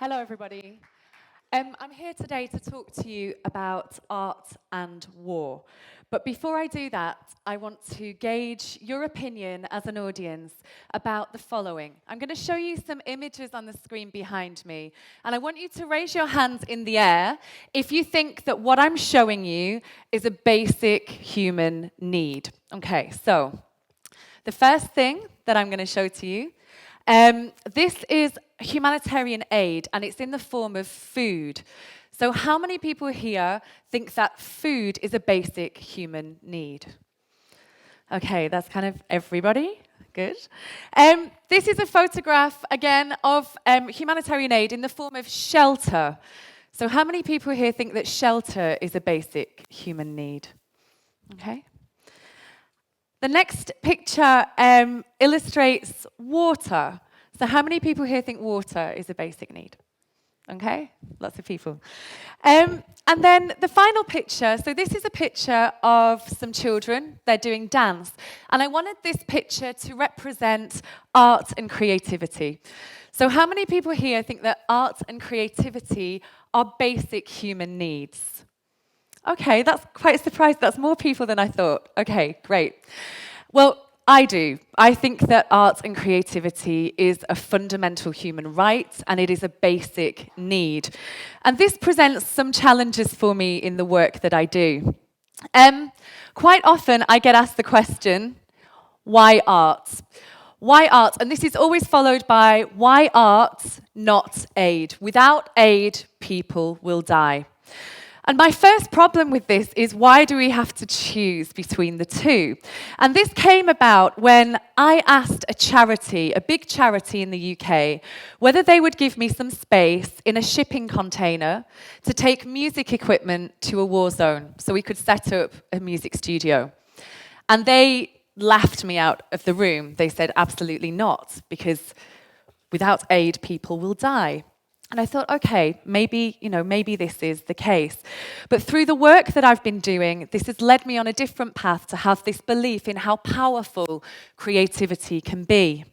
Hello, everybody. I'm here today to talk to you about art and war. But before I do that, I want to gauge your opinion as an audience about the following. I'm going to show you some images on the screen behind me, and I want you to raise your hands in the air if you think that what I'm showing you is a basic human need. Okay, so the first thing that I'm going to show to you, this is humanitarian aid, and it's in the form of food. So how many people here think that food is a basic human need? Okay, that's kind of everybody. Good. This is a photograph, again, of humanitarian aid in the form of shelter. So how many people here think that shelter is a basic human need? Okay. The next picture illustrates water. So how many people here think water is a basic need? Okay, lots of people. And then the final picture, so this is a picture of some children. They're doing dance. And I wanted this picture to represent art and creativity. So how many people here think that art and creativity are basic human needs? Okay, that's quite a surprise. That's more people than I thought. Okay, great. Well, I do. I think that art and creativity is a fundamental human right, and it is a basic need. And this presents some challenges for me in the work that I do. Quite often, I get asked the question, why art? Why art? And this is always followed by, why art, not aid? Without aid, people will die. And my first problem with this is, why do we have to choose between the two? And this came about when I asked a charity, a big charity in the UK, whether they would give me some space in a shipping container to take music equipment to a war zone so we could set up a music studio. And they laughed me out of the room. They said, absolutely not, because without aid, people will die. And I thought, okay, maybe this is the case. But through the work that I've been doing, this has led me on a different path to have this belief in how powerful creativity can be.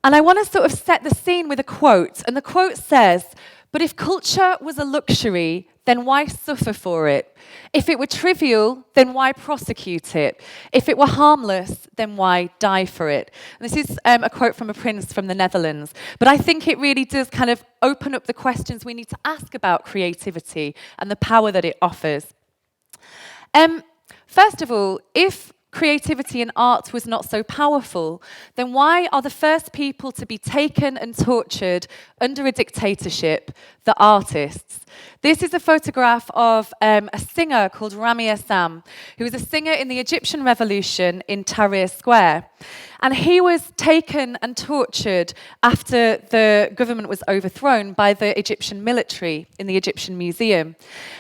And I want to sort of set the scene with a quote. And the quote says, "But if culture was a luxury, then why suffer for it? If it were trivial, then why prosecute it? If it were harmless, then why die for it?" And this is a quote from a prince from the Netherlands. But I think it really does kind of open up the questions we need to ask about creativity and the power that it offers. First of all, if creativity and art was not so powerful, then why are the first people to be taken and tortured under a dictatorship the artists? This is a photograph of a singer called Rami Assam, who was a singer in the Egyptian revolution in Tahrir Square. And he was taken and tortured after the government was overthrown by the Egyptian military in the Egyptian museum.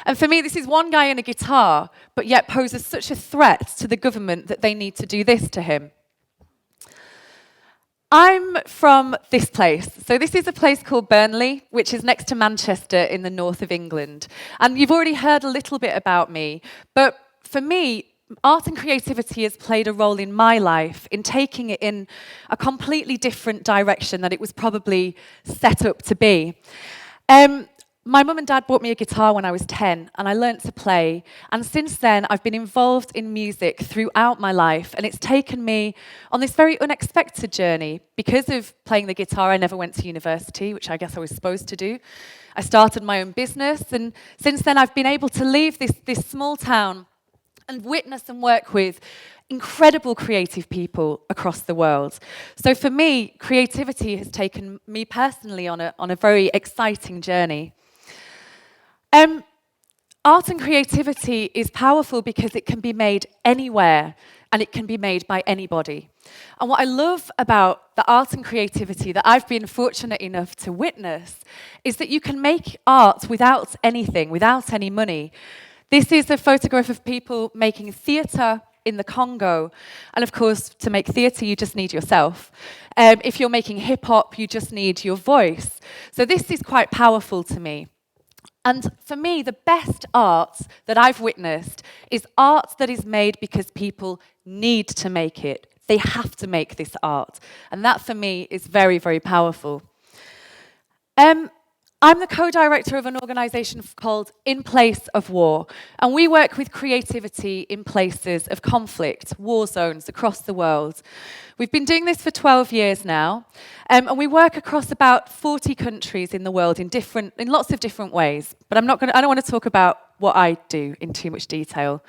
And for me, this is one guy in a guitar, but yet poses such a threat to the government that they need to do this to him. I'm from this place. So this is a place called Burnley, which is next to Manchester in the north of England. And you've already heard a little bit about me. But for me, art and creativity has played a role in my life in taking it in a completely different direction that it was probably set up to be. My mum and dad bought me a guitar when I was 10, and I learnt to play. And since then, I've been involved in music throughout my life, and it's taken me on this very unexpected journey. Because of playing the guitar, I never went to university, which I guess I was supposed to do. I started my own business, and since then, I've been able to leave this small town and witness and work with incredible creative people across the world. So for me, creativity has taken me personally on a very exciting journey. Art and creativity is powerful because it can be made anywhere and it can be made by anybody. And what I love about the art and creativity that I've been fortunate enough to witness is that you can make art without anything, without any money. This is a photograph of people making theatre in the Congo. And of course, to make theatre, you just need yourself. If you're making hip-hop, you just need your voice. So this is quite powerful to me. And for me, the best art that I've witnessed is art that is made because people need to make it. They have to make this art. And that, for me, is very, very powerful. I'm the co-director of an organisation called In Place of War, and we work with creativity in places of conflict, war zones across the world. We've been doing this for 12 years now, and we work across about 40 countries in the world in lots of different ways. But I don't want to talk about what I do in too much detail.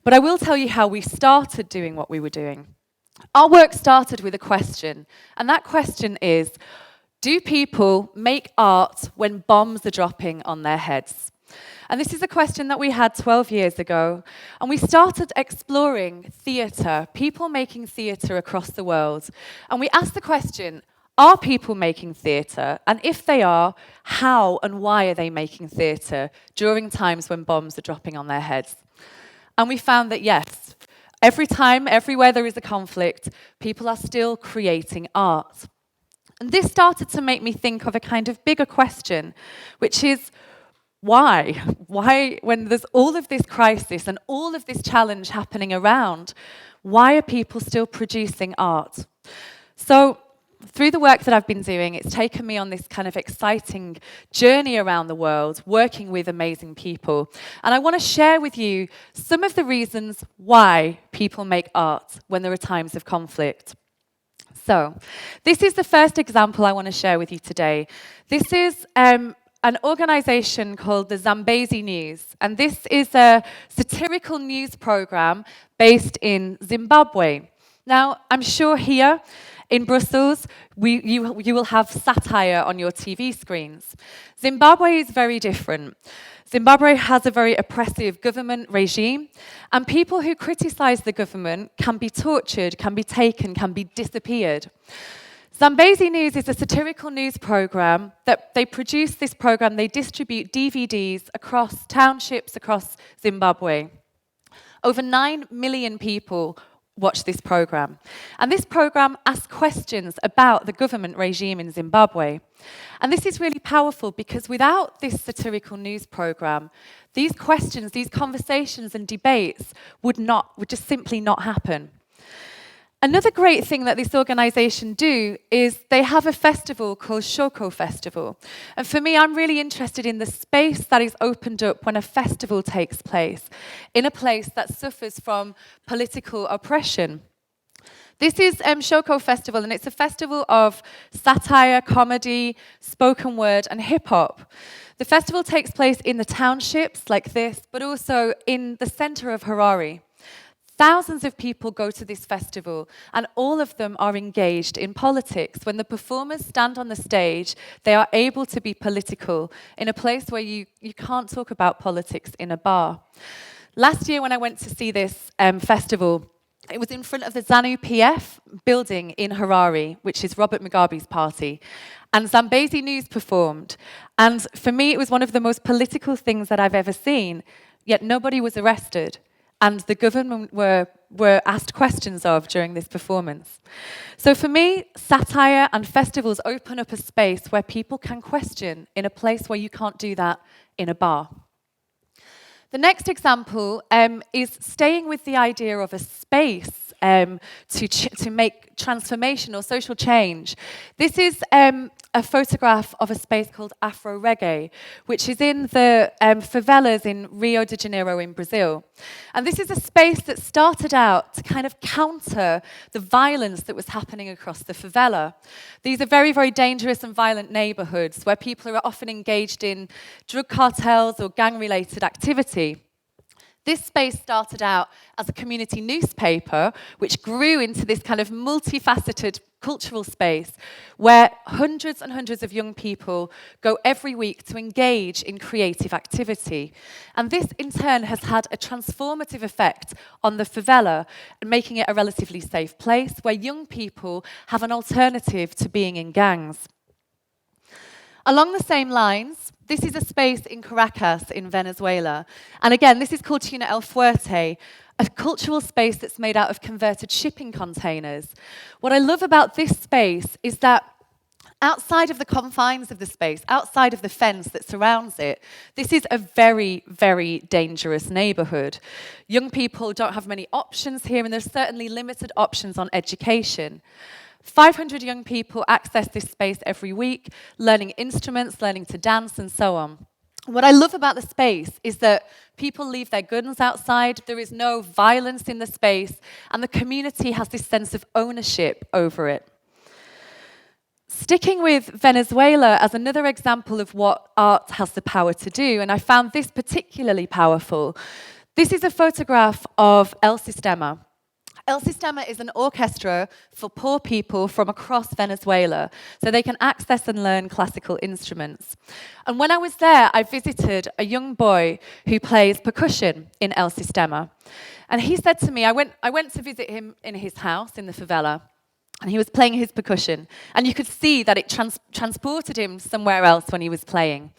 But I will tell you how we started doing what we were doing. Our work started with a question, and that question is, do people make art when bombs are dropping on their heads? And this is a question that we had 12 years ago, and we started exploring theatre, people making theatre across the world. And we asked the question, are people making theatre? And if they are, how and why are they making theatre during times when bombs are dropping on their heads? And we found that yes, every time, everywhere there is a conflict, people are still creating art. And this started to make me think of a kind of bigger question, which is, why? Why, when there's all of this crisis and all of this challenge happening around, why are people still producing art? So, through the work that I've been doing, it's taken me on this kind of exciting journey around the world, working with amazing people. And I want to share with you some of the reasons why people make art when there are times of conflict. So, this is the first example I want to share with you today. This is an organization called the Zimbezi News, and this is a satirical news program based in Zimbabwe. Now, I'm sure here in Brussels, you will have satire on your TV screens. Zimbabwe is very different. Zimbabwe has a very oppressive government regime, and people who criticize the government can be tortured, can be taken, can be disappeared. Zambezi News is a satirical news program that they produce this program, they distribute DVDs across townships across Zimbabwe. Over 9 million people watch this program. And this program asks questions about the government regime in Zimbabwe. And this is really powerful because without this satirical news program, these questions, these conversations and debates would just simply not happen. Another great thing that this organisation do is they have a festival called Shoko Festival. And for me, I'm really interested in the space that is opened up when a festival takes place, in a place that suffers from political oppression. This is Shoko Festival, and it's a festival of satire, comedy, spoken word, and hip-hop. The festival takes place in the townships like this, but also in the centre of Harare. Thousands of people go to this festival, and all of them are engaged in politics. When the performers stand on the stage, they are able to be political in a place where you can't talk about politics in a bar. Last year when I went to see this festival, it was in front of the ZANU-PF building in Harare, which is Robert Mugabe's party. And Zambezi News performed. And for me, it was one of the most political things that I've ever seen, yet nobody was arrested. And the government were asked questions of during this performance. So for me, satire and festivals open up a space where people can question in a place where you can't do that in a bar. The next example is staying with the idea of a space to make transformation or social change. This is a photograph of a space called Afro Reggae, which is in the favelas in Rio de Janeiro in Brazil. And this is a space that started out to kind of counter the violence that was happening across the favela. These are very, very dangerous and violent neighborhoods where people are often engaged in drug cartels or gang-related activity. This space started out as a community newspaper, which grew into this kind of multifaceted cultural space where hundreds and hundreds of young people go every week to engage in creative activity. And this, in turn, has had a transformative effect on the favela, making it a relatively safe place where young people have an alternative to being in gangs. Along the same lines, this is a space in Caracas in Venezuela. And again, this is called Tuna El Fuerte, a cultural space that's made out of converted shipping containers. What I love about this space is that outside of the confines of the space, outside of the fence that surrounds it, this is a very, very dangerous neighborhood. Young people don't have many options here, and there's certainly limited options on education. 500 young people access this space every week, learning instruments, learning to dance, and so on. What I love about the space is that people leave their guns outside, there is no violence in the space, and the community has this sense of ownership over it. Sticking with Venezuela as another example of what art has the power to do, and I found this particularly powerful. This is a photograph of El Sistema. El Sistema is an orchestra for poor people from across Venezuela, so they can access and learn classical instruments. And when I was there, I visited a young boy who plays percussion in El Sistema. And he said to me, I went to visit him in his house in the favela, and he was playing his percussion. And you could see that it transported him somewhere else when he was playing.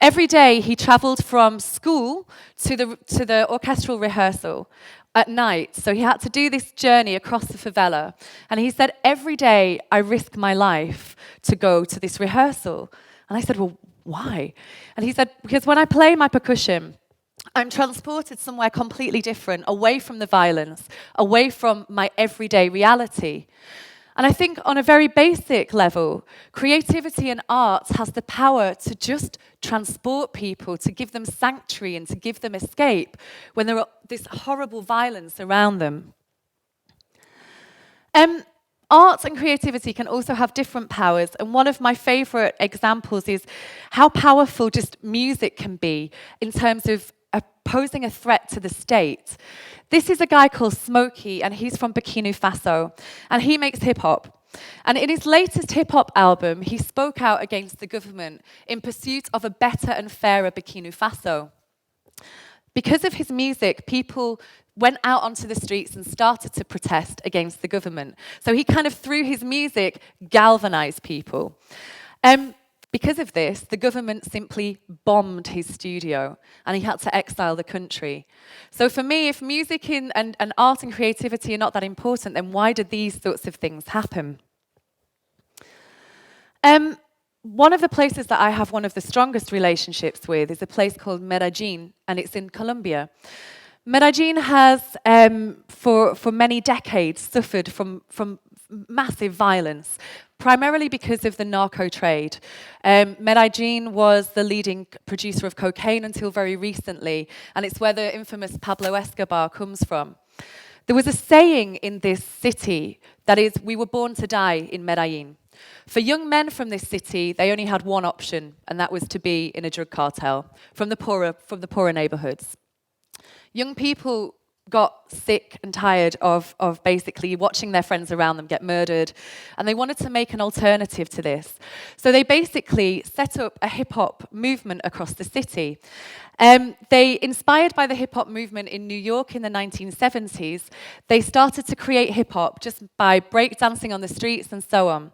Every day, he traveled from school to the orchestral rehearsal at night. So he had to do this journey across the favela. And he said, every day, I risk my life to go to this rehearsal. And I said, well, why? And he said, because when I play my percussion, I'm transported somewhere completely different, away from the violence, away from my everyday reality. And I think on a very basic level, creativity and art has the power to just transport people, to give them sanctuary and to give them escape when there are this horrible violence around them. Art and creativity can also have different powers, and one of my favorite examples is how powerful just music can be in terms of posing a threat to the state. This is a guy called Smokey, and he's from Burkina Faso, and he makes hip-hop. And in his latest hip-hop album, he spoke out against the government in pursuit of a better and fairer Burkina Faso. Because of his music, people went out onto the streets and started to protest against the government. So he kind of, through his music, galvanized people. Because of this, the government simply bombed his studio and he had to exile the country. So for me, if music and art and creativity are not that important, then why do these sorts of things happen? One of the places that I have one of the strongest relationships with is a place called Medellin, and it's in Colombia. Medellin has, for many decades, suffered from massive violence, primarily because of the narco trade. Medellin was the leading producer of cocaine until very recently, and it's where the infamous Pablo Escobar comes from. There was a saying in this city that is, we were born to die in Medellin. For young men from this city, they only had one option, and that was to be in a drug cartel from the poorer neighborhoods. Young people got sick and tired of basically watching their friends around them get murdered, and they wanted to make an alternative to this. So they basically set up a hip-hop movement across the city. They, inspired by the hip-hop movement in New York in the 1970s, they started to create hip-hop just by breakdancing on the streets and so on.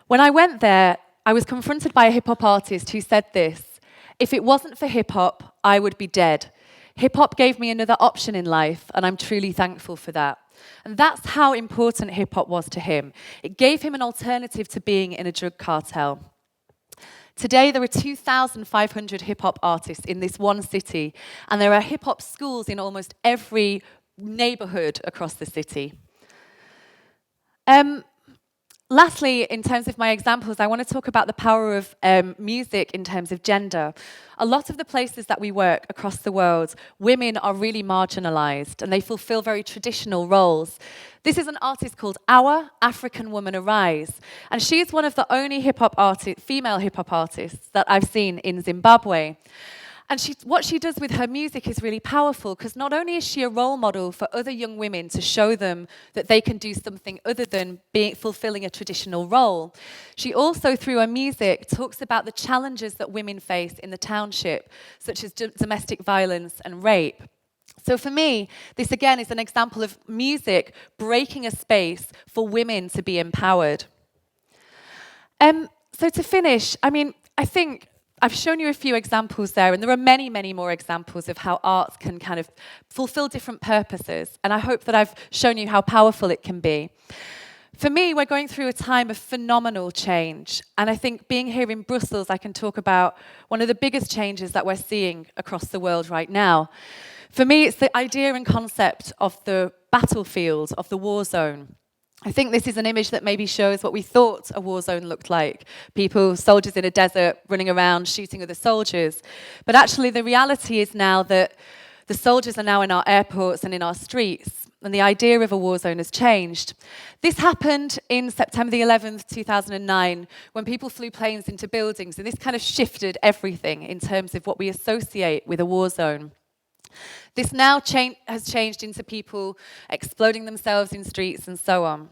When I went there, I was confronted by a hip-hop artist who said this: if it wasn't for hip-hop, I would be dead. Hip-hop gave me another option in life, and I'm truly thankful for that. And that's how important hip-hop was to him. It gave him an alternative to being in a drug cartel. Today, there are 2,500 hip-hop artists in this one city, and there are hip-hop schools in almost every neighborhood across the city. Lastly, in terms of my examples, I want to talk about the power of music in terms of gender. A lot of the places that we work across the world, women are really marginalized and they fulfill very traditional roles. This is an artist called Our African Woman Arise, and she is one of the only female hip-hop artists that I've seen in Zimbabwe. And what she does with her music is really powerful, because not only is she a role model for other young women to show them that they can do something other than fulfilling a traditional role, she also, through her music, talks about the challenges that women face in the township, such as domestic violence and rape. So for me, this again is an example of music breaking a space for women to be empowered. So to finish, I think I've shown you a few examples there, and there are many, many more examples of how art can kind of fulfill different purposes, and I hope that I've shown you how powerful it can be. For me, we're going through a time of phenomenal change, and I think being here in Brussels, I can talk about one of the biggest changes that we're seeing across the world right now. For me, it's the idea and concept of the battlefield, of the war zone. I think this is an image that maybe shows what we thought a war zone looked like. People, soldiers in a desert, running around, shooting other soldiers. But actually, the reality is now that the soldiers are now in our airports and in our streets, and the idea of a war zone has changed. This happened in September the 11th, 2009, when people flew planes into buildings, and this kind of shifted everything in terms of what we associate with a war zone. This now has changed into people exploding themselves in streets and so on.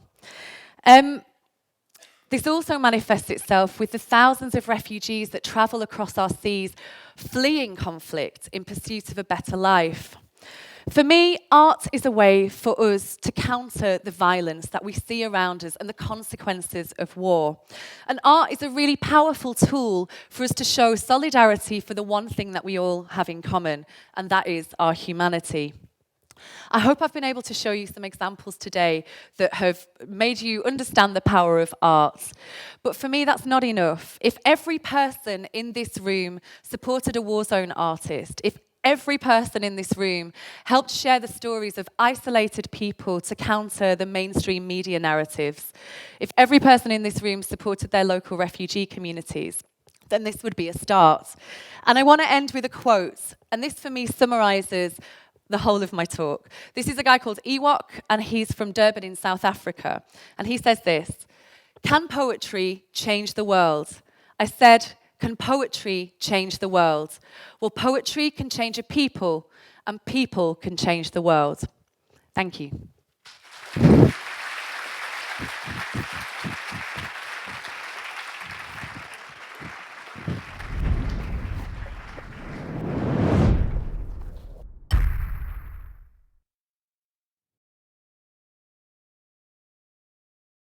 This also manifests itself with the thousands of refugees that travel across our seas, fleeing conflict in pursuit of a better life. For me, art is a way for us to counter the violence that we see around us and the consequences of war. And art is a really powerful tool for us to show solidarity for the one thing that we all have in common, and that is our humanity. I hope I've been able to show you some examples today that have made you understand the power of art. But for me, that's not enough. If every person in this room supported a war zone artist, if every person in this room helped share the stories of isolated people to counter the mainstream media narratives, if every person in this room supported their local refugee communities, then this would be a start. And I want to end with a quote, and this for me summarizes the whole of my talk. This is a guy called Ewok, and he's from Durban in South Africa. And he says this: "Can poetry change the world?" I said, "Can poetry change the world?" Well, poetry can change a people, and people can change the world. Thank you.